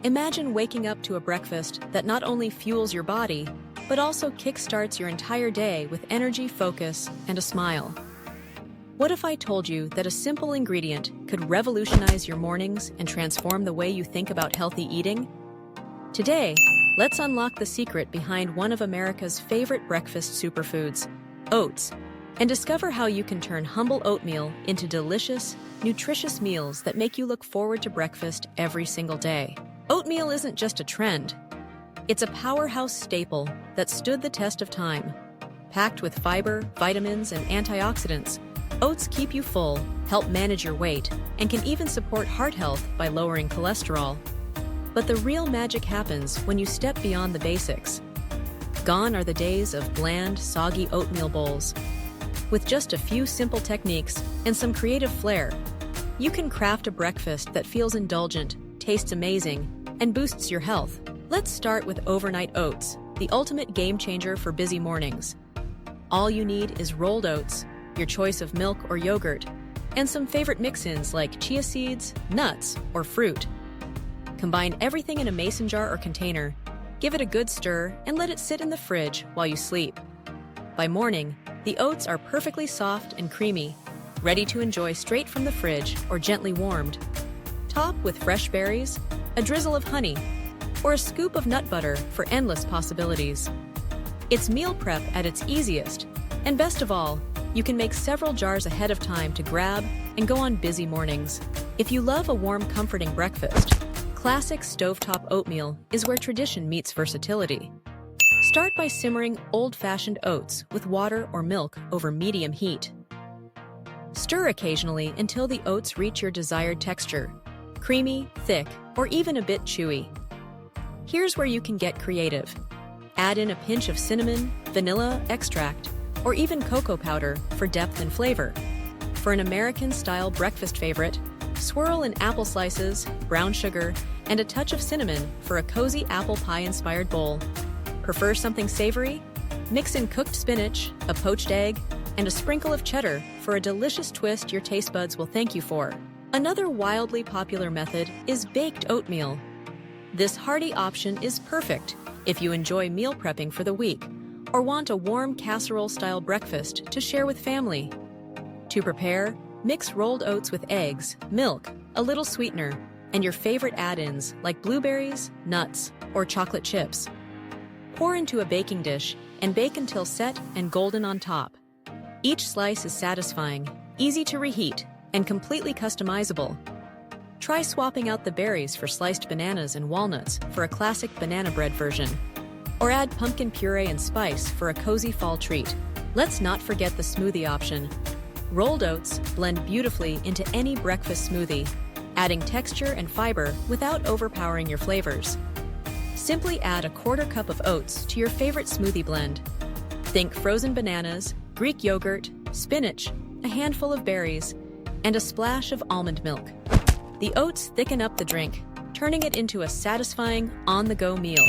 Imagine waking up to a breakfast that not only fuels your body, but also kickstarts your entire day with energy, focus, and a smile. What if I told you that a simple ingredient could revolutionize your mornings and transform the way you think about healthy eating? Today, let's unlock the secret behind one of America's favorite breakfast superfoods, oats, and discover how you can turn humble oatmeal into delicious, nutritious meals that make you look forward to breakfast every single day. Oatmeal isn't just a trend. It's a powerhouse staple that stood the test of time. Packed with fiber, vitamins, and antioxidants, oats keep you full, help manage your weight, and can even support heart health by lowering cholesterol. But the real magic happens when you step beyond the basics. Gone are the days of bland, soggy oatmeal bowls. With just a few simple techniques and some creative flair, you can craft a breakfast that feels indulgent, tastes amazing, and boosts your health. Let's start with overnight oats, the ultimate game changer for busy mornings. All you need is rolled oats, your choice of milk or yogurt, and some favorite mix-ins like chia seeds, nuts, or fruit. Combine everything in a mason jar or container, give it a good stir, and let it sit in the fridge while you sleep. By morning, the oats are perfectly soft and creamy, ready to enjoy straight from the fridge or gently warmed. Top with fresh berries, a drizzle of honey, or a scoop of nut butter for endless possibilities. It's meal prep at its easiest, and best of all, you can make several jars ahead of time to grab and go on busy mornings. If you love a warm, comforting breakfast, classic stovetop oatmeal is where tradition meets versatility. Start by simmering old-fashioned oats with water or milk over medium heat. Stir occasionally until the oats reach your desired texture, creamy, thick, or even a bit chewy. Here's where you can get creative. Add in a pinch of cinnamon, vanilla extract, or even cocoa powder for depth and flavor. For an American-style breakfast favorite, swirl in apple slices, brown sugar, and a touch of cinnamon for a cozy apple pie-inspired bowl. Prefer something savory? Mix in cooked spinach, a poached egg, and a sprinkle of cheddar for a delicious twist your taste buds will thank you for. Another wildly popular method is baked oatmeal. This hearty option is perfect if you enjoy meal prepping for the week or want a warm casserole-style breakfast to share with family. To prepare, mix rolled oats with eggs, milk, a little sweetener, and your favorite add-ins like blueberries, nuts, or chocolate chips. Pour into a baking dish and bake until set and golden on top. Each slice is satisfying, easy to reheat, and completely customizable. Try swapping out the berries for sliced bananas and walnuts for a classic banana bread version. Or add pumpkin puree and spice for a cozy fall treat. Let's not forget the smoothie option. Rolled oats blend beautifully into any breakfast smoothie, adding texture and fiber without overpowering your flavors. Simply add a quarter cup of oats to your favorite smoothie blend. Think frozen bananas, Greek yogurt, spinach, a handful of berries, and a splash of almond milk. The oats thicken up the drink, turning it into a satisfying, on-the-go meal.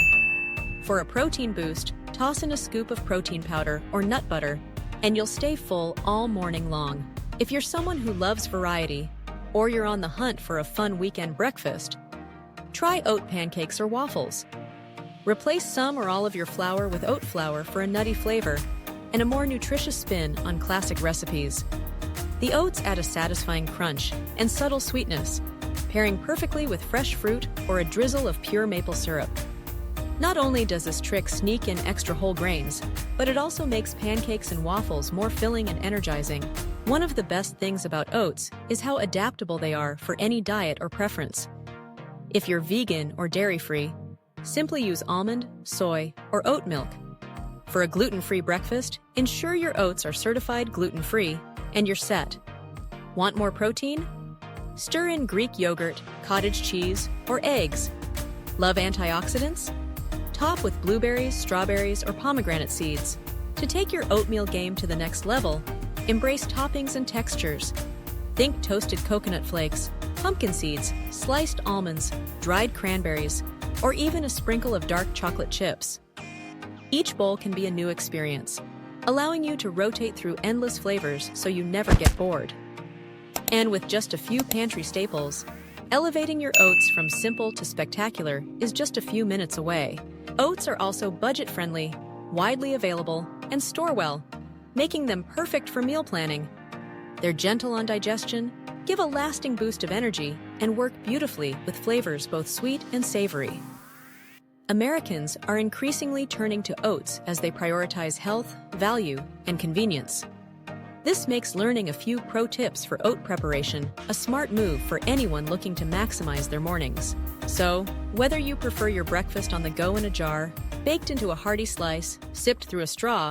For a protein boost, toss in a scoop of protein powder or nut butter, and you'll stay full all morning long. If you're someone who loves variety, or you're on the hunt for a fun weekend breakfast, try oat pancakes or waffles. Replace some or all of your flour with oat flour for a nutty flavor and a more nutritious spin on classic recipes. The oats add a satisfying crunch and subtle sweetness, pairing perfectly with fresh fruit or a drizzle of pure maple syrup. Not only does this trick sneak in extra whole grains, but it also makes pancakes and waffles more filling and energizing. One of the best things about oats is how adaptable they are for any diet or preference. If you're vegan or dairy-free, simply use almond, soy, or oat milk. For a gluten-free breakfast, ensure your oats are certified gluten-free, and you're set. Want more protein? Stir in Greek yogurt, cottage cheese, or eggs. Love antioxidants? Top with blueberries, strawberries, or pomegranate seeds. To take your oatmeal game to the next level, embrace toppings and textures. Think toasted coconut flakes, pumpkin seeds, sliced almonds, dried cranberries, or even a sprinkle of dark chocolate chips. Each bowl can be a new experience, allowing you to rotate through endless flavors so you never get bored. And with just a few pantry staples, Elevating your oats from simple to spectacular is just a few minutes away. Oats are also budget-friendly, widely available, and store well, making them perfect for meal planning. They're gentle on digestion, give a lasting boost of energy, and work beautifully with flavors both sweet and savory. Americans are increasingly turning to oats as they prioritize health, value, and convenience. This makes learning a few pro tips for oat preparation a smart move for anyone looking to maximize their mornings. So, whether you prefer your breakfast on the go in a jar, baked into a hearty slice, sipped through a straw,